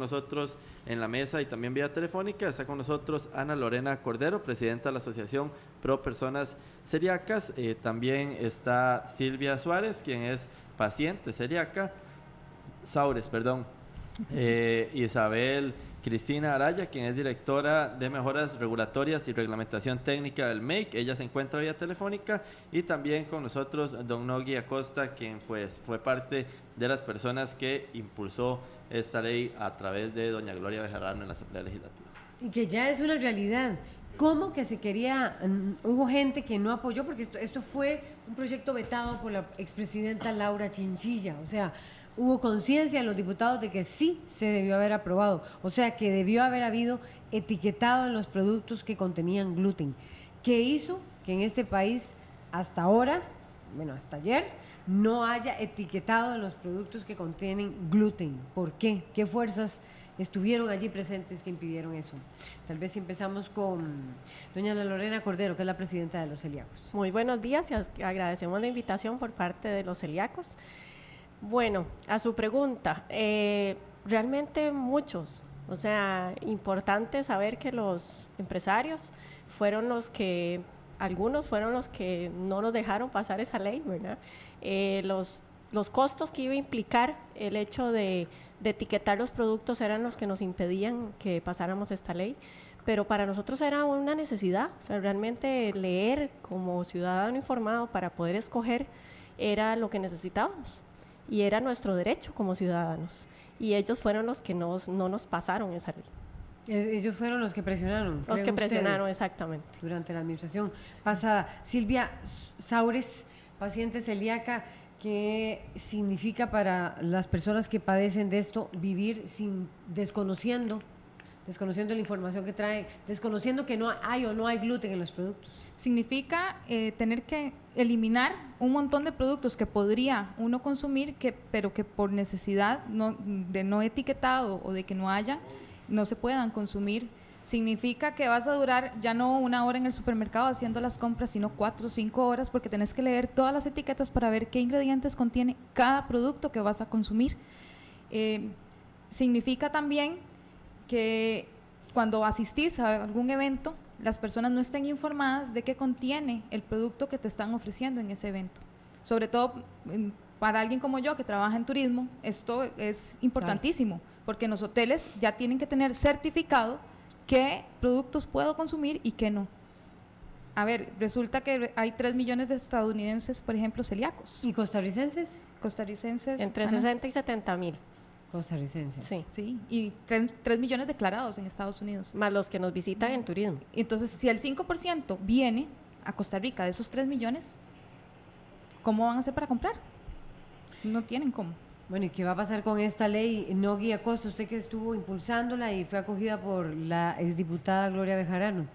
Nosotros en la mesa y también vía telefónica está con nosotros Ana Lorena Cordero, presidenta de la Asociación Pro Personas Celíacas. También está Silvia Suárez, quien es paciente celíaca, Saures, perdón. Isabel Cristina Araya, quien es directora de mejoras regulatorias y reglamentación técnica del MEIC. Ella se encuentra vía telefónica. Y también con nosotros don Nogui Acosta, quien pues fue parte de las personas que impulsó esta ley a través de doña Gloria Bejarano en la Asamblea Legislativa. Y que ya es una realidad. ¿Cómo que se quería? Hubo gente que no apoyó, porque esto fue un proyecto vetado por la expresidenta Laura Chinchilla. O sea, hubo conciencia en los diputados de que sí se debió haber aprobado. O sea, que debió haber habido etiquetado en los productos que contenían gluten. ¿Qué hizo que en este país hasta ahora, bueno, hasta ayer, no haya etiquetado en los productos que contienen gluten? ¿Por qué? ¿Qué fuerzas estuvieron allí presentes que impidieron eso? Tal vez si empezamos con doña Ana Lorena Cordero, que es la presidenta de los celíacos. Muy buenos días y agradecemos la invitación por parte de los celíacos. Bueno, a su pregunta, realmente muchos, o sea, importante saber que los empresarios fueron los que, algunos fueron los que no nos dejaron pasar esa ley, ¿verdad? Los costos que iba a implicar el hecho de etiquetar los productos eran los que nos impedían que pasáramos esta ley, pero para nosotros era una necesidad, o sea, realmente leer como ciudadano informado para poder escoger era lo que necesitábamos y era nuestro derecho como ciudadanos, y ellos fueron los que no nos pasaron esa ley. Ellos fueron los que presionaron. Los que presionaron, exactamente. Durante la administración pasada. Silvia Saures, paciente celíaca, ¿qué significa para las personas que padecen de esto vivir desconociendo la información que traen, desconociendo que no hay o no hay gluten en los productos? Significa tener que eliminar un montón de productos que podría uno consumir, pero que por necesidad de no etiquetado o de que no haya, no se puedan consumir. Significa que vas a durar ya no 1 hora en el supermercado haciendo las compras, sino 4 o 5 horas, porque tenés que leer todas las etiquetas para ver qué ingredientes contiene cada producto que vas a consumir. Significa también que cuando asistís a algún evento, las personas no estén informadas de qué contiene el producto que te están ofreciendo en ese evento. Sobre todo para alguien como yo que trabaja en turismo, esto es importantísimo, claro, porque en los hoteles ya tienen que tener certificado qué productos puedo consumir y qué no. A ver, resulta que hay 3 millones de estadounidenses, por ejemplo, celíacos. ¿Y costarricenses? Costarricenses. Entre 60 y 70,000. Costarricenses. Sí. Sí, y 3 millones declarados en Estados Unidos. Más los que nos visitan en turismo. Entonces, si el 5% viene a Costa Rica de esos 3 millones, ¿cómo van a hacer para comprar? No tienen cómo. Bueno, ¿y qué va a pasar con esta ley? Nogui Acosta, usted que estuvo impulsándola y fue acogida por la exdiputada Gloria Bejarano.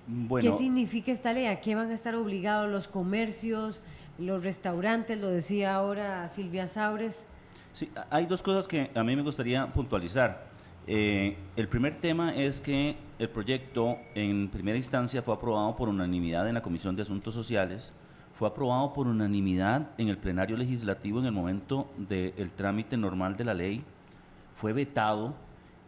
Bueno, ¿qué significa esta ley? ¿A qué van a estar obligados los comercios, los restaurantes? Lo decía ahora Silvia Saures. sí, hay dos cosas que a mí me gustaría puntualizar. El primer tema es que el proyecto en primera instancia fue aprobado por unanimidad en la Comisión de Asuntos Sociales, fue aprobado por unanimidad en el plenario legislativo en el momento del trámite normal de la ley, fue vetado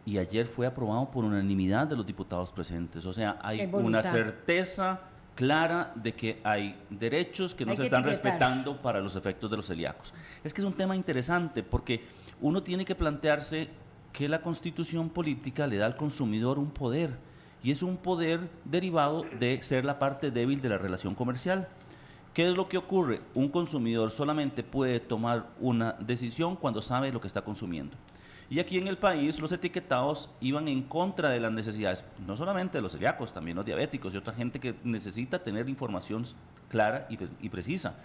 y ayer fue aprobado por unanimidad de los diputados presentes. O sea, hay una certeza clara de que hay derechos que no se están respetando para los efectos de los celíacos. Es que es un tema interesante porque uno tiene que plantearse que la Constitución política le da al consumidor un poder, y es un poder derivado de ser la parte débil de la relación comercial. ¿Qué es lo que ocurre? Un consumidor solamente puede tomar una decisión cuando sabe lo que está consumiendo. Y aquí en el país los etiquetados iban en contra de las necesidades, no solamente de los celíacos, también los diabéticos y otra gente que necesita tener información clara y precisa.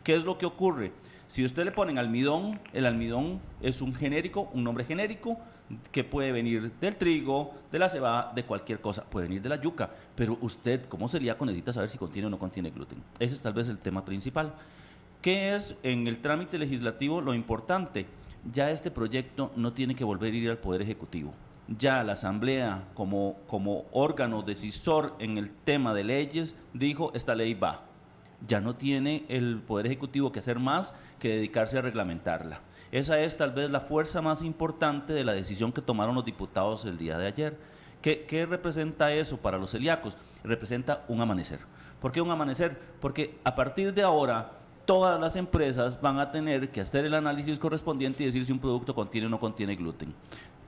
¿Qué es lo que ocurre? Si usted le ponen almidón, el almidón es un genérico, un nombre genérico que puede venir del trigo, de la cebada, de cualquier cosa, puede venir de la yuca, pero usted como celíaco necesita saber si contiene o no contiene gluten. Ese es tal vez el tema principal. ¿Qué es en el trámite legislativo lo importante? Ya este proyecto no tiene que volver a ir al Poder Ejecutivo. Ya la Asamblea como órgano decisor en el tema de leyes dijo esta ley va. Ya no tiene el Poder Ejecutivo que hacer más que dedicarse a reglamentarla. Esa es tal vez la fuerza más importante de la decisión que tomaron los diputados el día de ayer. ¿Qué representa eso para los celíacos? Representa un amanecer. ¿Por qué un amanecer? Porque a partir de ahora todas las empresas van a tener que hacer el análisis correspondiente y decir si un producto contiene o no contiene gluten.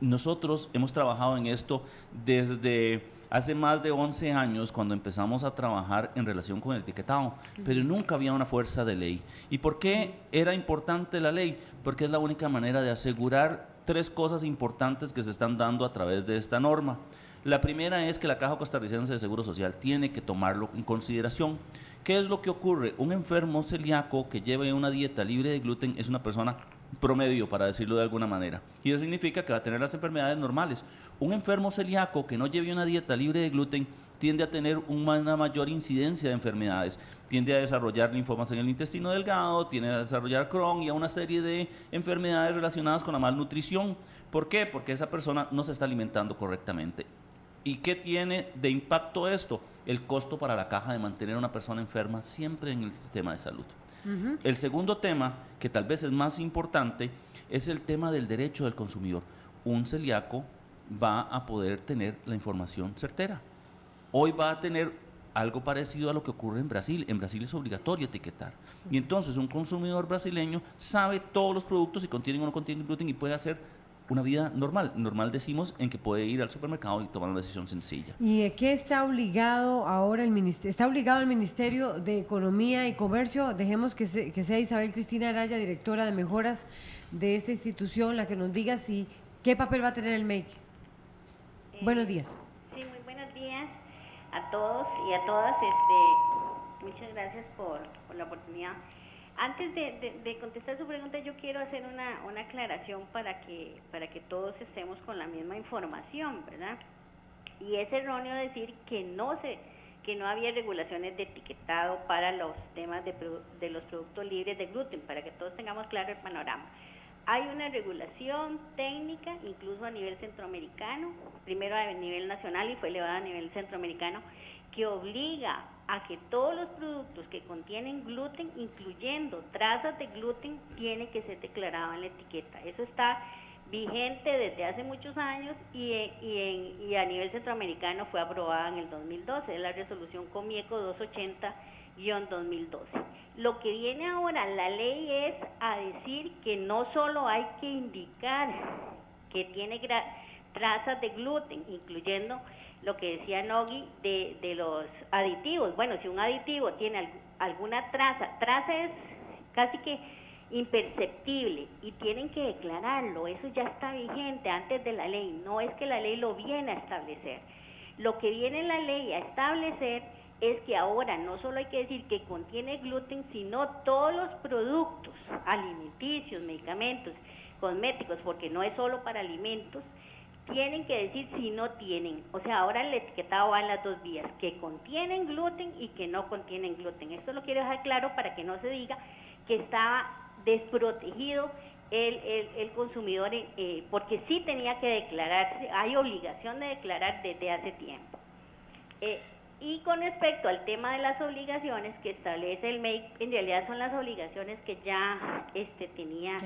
Nosotros hemos trabajado en esto desde hace más de 11 años cuando empezamos a trabajar en relación con el etiquetado, pero nunca había una fuerza de ley. ¿Y por qué era importante la ley? Porque es la única manera de asegurar 3 cosas importantes que se están dando a través de esta norma. La primera es que la Caja Costarricense de Seguro Social tiene que tomarlo en consideración. ¿Qué es lo que ocurre? Un enfermo celíaco que lleve una dieta libre de gluten es una persona promedio, para decirlo de alguna manera. Y eso significa que va a tener las enfermedades normales. Un enfermo celíaco que no lleve una dieta libre de gluten tiende a tener una mayor incidencia de enfermedades. Tiende a desarrollar linfomas en el intestino delgado, tiende a desarrollar Crohn y a una serie de enfermedades relacionadas con la malnutrición. ¿Por qué? Porque esa persona no se está alimentando correctamente. ¿Y qué tiene de impacto esto? El costo para la caja de mantener a una persona enferma siempre en el sistema de salud. El segundo tema, que tal vez es más importante, es el tema del derecho del consumidor. Un celíaco va a poder tener la información certera. Hoy va a tener algo parecido a lo que ocurre en Brasil. En Brasil es obligatorio etiquetar. Y entonces un consumidor brasileño sabe todos los productos si contienen o no contienen gluten y puede hacer una vida normal. Normal decimos en que puede ir al supermercado y tomar una decisión sencilla. ¿Y de qué está obligado ahora el ministerio? ¿Está obligado el Ministerio de Economía y Comercio? Dejemos que sea Isabel Cristina Araya, directora de mejoras de esta institución, la que nos diga si qué papel va a tener el MEIC. Buenos días. Sí, muy buenos días a todos y a todas. Muchas gracias por la oportunidad. Antes de contestar su pregunta, yo quiero hacer una aclaración para que todos estemos con la misma información, ¿verdad? Y es erróneo decir que no había regulaciones de etiquetado para los temas de los productos libres de gluten, para que todos tengamos claro el panorama. Hay una regulación técnica, incluso a nivel centroamericano, primero a nivel nacional y fue elevada a nivel centroamericano, que obliga a que todos los productos que contienen gluten, incluyendo trazas de gluten, tiene que ser declarado en la etiqueta. Eso está vigente desde hace muchos años y a nivel centroamericano fue aprobada en el 2012, es la resolución Comieco 280-2012. Lo que viene ahora, la ley es a decir que no solo hay que indicar que tiene trazas de gluten, incluyendo lo que decía Nogui de los aditivos. Bueno, si un aditivo tiene alguna traza es casi que imperceptible y tienen que declararlo, eso ya está vigente antes de la ley, no es que la ley lo viene a establecer. Lo que viene la ley a establecer es que ahora no solo hay que decir que contiene gluten, sino todos los productos alimenticios, medicamentos, cosméticos, porque no es solo para alimentos, tienen que decir si no tienen, o sea, ahora el etiquetado va en las dos vías, que contienen gluten y que no contienen gluten. Esto lo quiero dejar claro para que no se diga que estaba desprotegido el consumidor, porque sí tenía que declararse, hay obligación de declarar desde hace tiempo. Y con respecto al tema de las obligaciones que establece el MEIC, en realidad son las obligaciones que ya tenía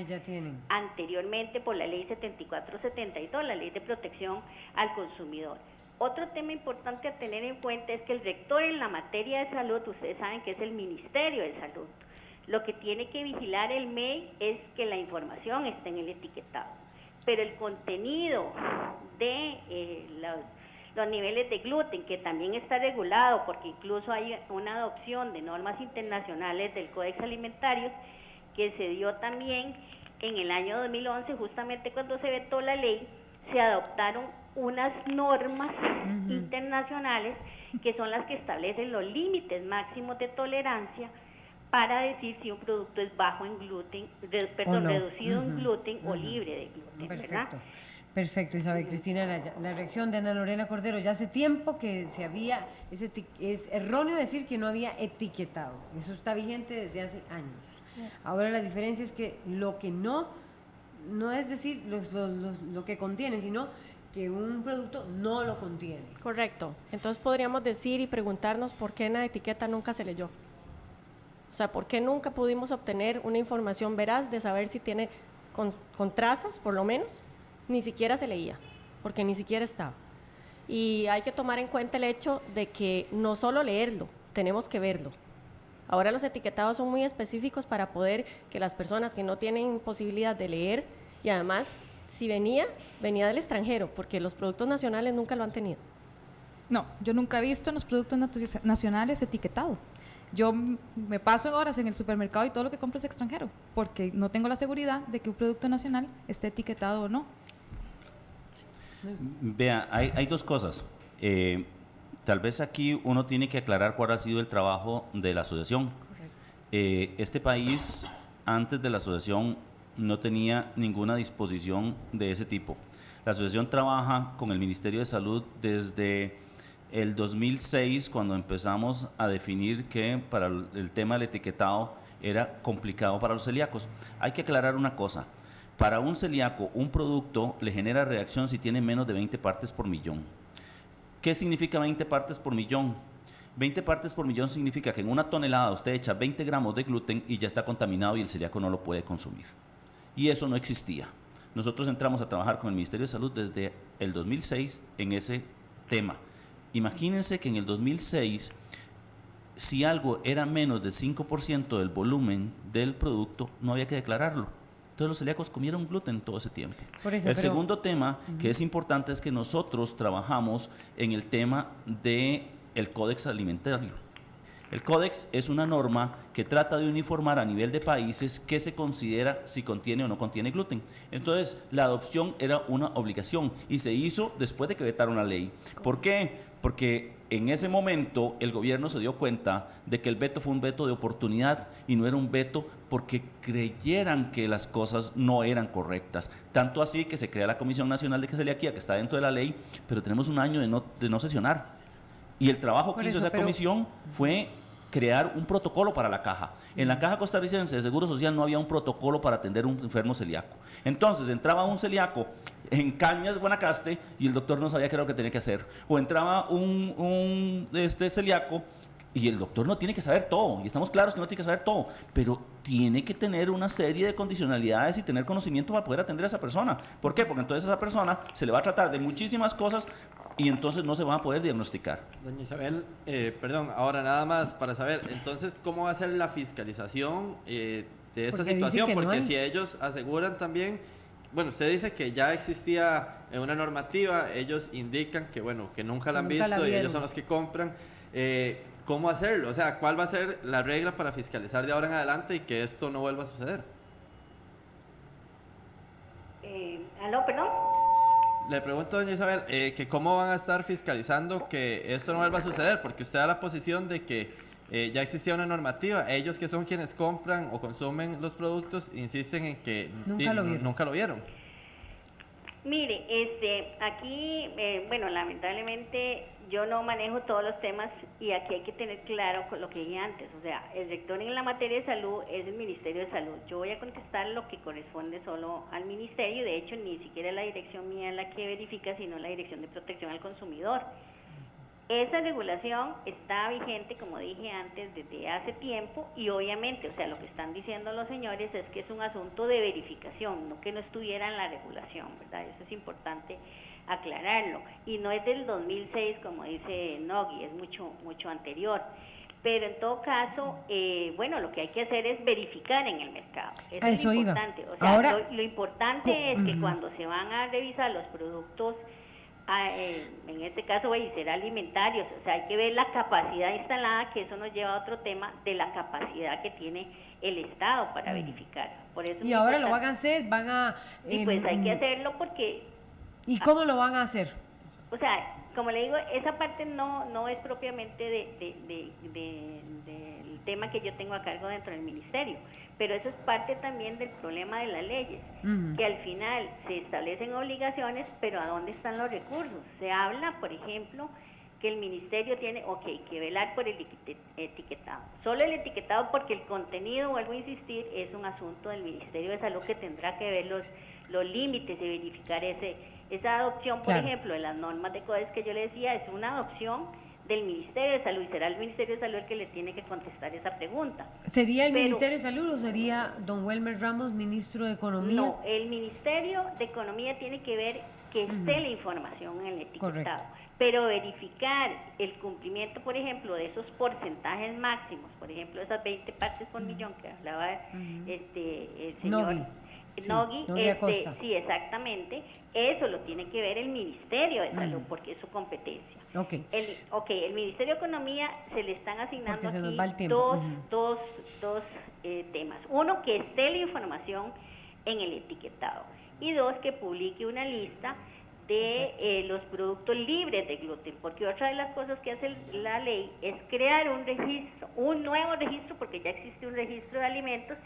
anteriormente por la ley 7472, la ley de protección al consumidor. Otro tema importante a tener en cuenta es que el rector en la materia de salud, ustedes saben que es el Ministerio de Salud. Lo que tiene que vigilar el MEIC es que la información esté en el etiquetado, pero el contenido de los niveles de gluten, que también está regulado, porque incluso hay una adopción de normas internacionales del Códex Alimentario, que se dio también en el año 2011, justamente cuando se vetó la ley, se adoptaron unas normas internacionales que son las que establecen los límites máximos de tolerancia para decir si un producto es bajo en gluten, reducido en gluten o libre de gluten, ¿verdad? Perfecto, Isabel Cristina Araya. La reacción de Ana Lorena Cordero, ya hace tiempo que es erróneo decir que no había etiquetado, eso está vigente desde hace años. Ahora la diferencia es que lo que no es decir lo que contiene, sino que un producto no lo contiene. Correcto, entonces podríamos decir y preguntarnos por qué en la etiqueta nunca se leyó. O sea, ¿por qué nunca pudimos obtener una información veraz de saber si tiene con trazas, por lo menos, ni siquiera se leía, porque ni siquiera estaba. Y hay que tomar en cuenta el hecho de que no solo leerlo, tenemos que verlo. Ahora los etiquetados son muy específicos para poder que las personas que no tienen posibilidad de leer, y además, si venía del extranjero, porque los productos nacionales nunca lo han tenido. No, yo nunca he visto en los productos nacionales etiquetado. Yo me paso horas en el supermercado y todo lo que compro es extranjero, porque no tengo la seguridad de que un producto nacional esté etiquetado o no. Vea, hay dos cosas. Tal vez aquí uno tiene que aclarar cuál ha sido el trabajo de la asociación. Este país, antes de la asociación, no tenía ninguna disposición de ese tipo. La asociación trabaja con el Ministerio de Salud desde el 2006, cuando empezamos a definir que para el tema del etiquetado era complicado para los celíacos. Hay que aclarar una cosa. Para un celíaco, un producto le genera reacción si tiene menos de 20 partes por millón. ¿Qué significa 20 partes por millón? 20 partes por millón significa que en una tonelada usted echa 20 gramos de gluten y ya está contaminado y el celíaco no lo puede consumir. Y eso no existía. Nosotros entramos a trabajar con el Ministerio de Salud desde el 2006 en ese tema. Imagínense que en el 2006, si algo era menos del 5% del volumen del producto, no había que declararlo. Entonces los celíacos comieron gluten todo ese tiempo. El segundo tema que es importante es que nosotros trabajamos en el tema del Códex Alimentario. El Códex es una norma que trata de uniformar a nivel de países qué se considera si contiene o no contiene gluten. Entonces, la adopción era una obligación y se hizo después de que vetaron la ley. ¿Por qué? Porque en ese momento el gobierno se dio cuenta de que el veto fue un veto de oportunidad y no era un veto porque creyeran que las cosas no eran correctas. Tanto así que se crea la Comisión Nacional de Celiaquía, que está dentro de la ley, pero tenemos un año de no sesionar. Y el trabajo que hizo esa comisión fue crear un protocolo para la caja. En la Caja Costarricense de Seguro Social no había un protocolo para atender a un enfermo celíaco. Entonces entraba un celíaco en Cañas, Guanacaste, y el doctor no sabía qué era lo que tenía que hacer. O entraba un celíaco y el doctor no tiene que saber todo, y estamos claros que no tiene que saber todo, pero tiene que tener una serie de condicionalidades y tener conocimiento para poder atender a esa persona. ¿Por qué? Porque entonces a esa persona se le va a tratar de muchísimas cosas y entonces no se van a poder diagnosticar. Doña Isabel, perdón, ahora nada más para saber, entonces, ¿cómo va a ser la fiscalización de esta situación? Porque si ellos aseguran también, bueno, usted dice que ya existía una normativa, ellos indican que, bueno, que nunca la han visto y ellos son los que compran. ¿Cómo hacerlo? O sea, ¿cuál va a ser la regla para fiscalizar de ahora en adelante y que esto no vuelva a suceder? ¿Aló, perdón? Le pregunto, doña Isabel, que cómo van a estar fiscalizando que esto no vuelva a suceder, porque usted da la posición de que ya existía una normativa, ellos que son quienes compran o consumen los productos insisten en que nunca lo vieron. Mire, aquí, bueno, lamentablemente yo no manejo todos los temas y aquí hay que tener claro con lo que dije antes, o sea, el rector en la materia de salud es el Ministerio de Salud. Yo voy a contestar lo que corresponde solo al Ministerio, de hecho ni siquiera la dirección mía es la que verifica, sino la Dirección de Protección al Consumidor. Esa regulación está vigente, como dije antes, desde hace tiempo y obviamente, o sea, lo que están diciendo los señores es que es un asunto de verificación, no que no estuviera en la regulación, ¿verdad? Eso es importante aclararlo. Y no es del 2006, como dice Nogui, es mucho anterior. Pero en todo caso, bueno, lo que hay que hacer es verificar en el mercado. Eso es lo importante. O sea, ahora, lo importante es que cuando se van a revisar los productos, en este caso será alimentarios, o sea, hay que ver la capacidad instalada, que eso nos lleva a otro tema de la capacidad que tiene el Estado para verificar. Por eso y ahora lo van a hacer, y pues hay que hacerlo porque... ¿Y cómo lo van a hacer? O sea, como le digo, esa parte no es propiamente del tema que yo tengo a cargo dentro del ministerio, pero eso es parte también del problema de las leyes, que al final se establecen obligaciones, pero ¿a dónde están los recursos? Se habla, por ejemplo, que el ministerio tiene, que velar por el etiquetado. Solo el etiquetado, porque el contenido, vuelvo a insistir, es un asunto del Ministerio de Salud que tendrá que ver los límites y verificar esa adopción, por ejemplo, de las normas de CODES que yo le decía, es una adopción del Ministerio de Salud, y será el Ministerio de Salud el que le tiene que contestar esa pregunta. ¿Sería el Pero- Ministerio de Salud o sería don Wilmer Ramos, ministro de Economía? No, el Ministerio de Economía tiene que ver que esté la información en el etiquetado, Correcto. pero verificar el cumplimiento, por ejemplo, de esos porcentajes máximos, por ejemplo, esas 20 partes por millón que hablaba el señor Nogui. Sí, Nogui, Nogui Acosta. sí, exactamente, eso lo tiene que ver el Ministerio de Salud, porque es su competencia. Ok. El Ministerio de Economía se le están asignando Porque se nos aquí va el tiempo. dos temas. Uno, que esté la información en el etiquetado, y dos, que publique una lista de los productos libres de gluten, porque otra de las cosas que hace la ley es crear un registro, un nuevo registro, porque ya existe un registro de alimentos,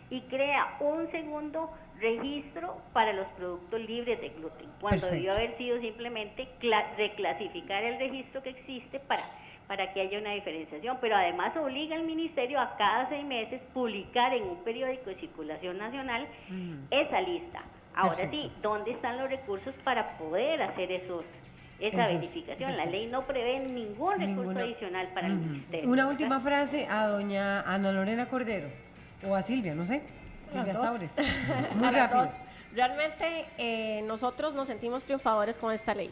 y crea un segundo registro para los productos libres de gluten, cuando Perfecto. debió haber sido simplemente reclasificar el registro que existe para que haya una diferenciación, pero además obliga al ministerio a cada 6 meses publicar en un periódico de circulación nacional esa lista. Ahora Perfecto. sí, ¿dónde están los recursos para poder hacer esa verificación? La ley no prevé ningún recurso Ninguna. adicional para el ministerio. Una ¿verdad? última frase a doña Ana Lorena Cordero, o a Silvia, no sé. Silvia dos. Saures. Muy A las rápido. dos. Realmente nosotros nos sentimos triunfadores con esta ley.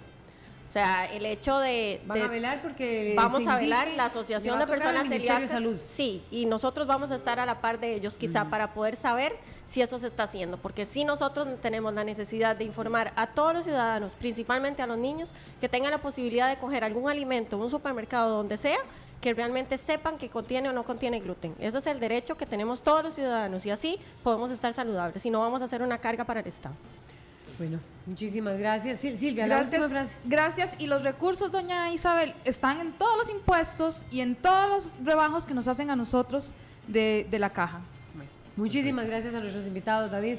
O sea, el hecho de... Van a velar porque Vamos se a velar, indique, la le Asociación va a de tocar al Personas Ministerio de Celíacas. Salud. Sí, y nosotros vamos a estar a la par de ellos quizá para poder saber si eso se está haciendo, porque sí nosotros tenemos la necesidad de informar a todos los ciudadanos, principalmente a los niños, que tengan la posibilidad de coger algún alimento en un supermercado donde sea, que realmente sepan que contiene o no contiene gluten. Eso es el derecho que tenemos todos los ciudadanos y así podemos estar saludables y no vamos a hacer una carga para el Estado. Bueno, muchísimas gracias. Silvia, la última frase. Gracias. Y los recursos, doña Isabel, están en todos los impuestos y en todos los rebajos que nos hacen a nosotros de la caja. Muchísimas gracias a nuestros invitados, David.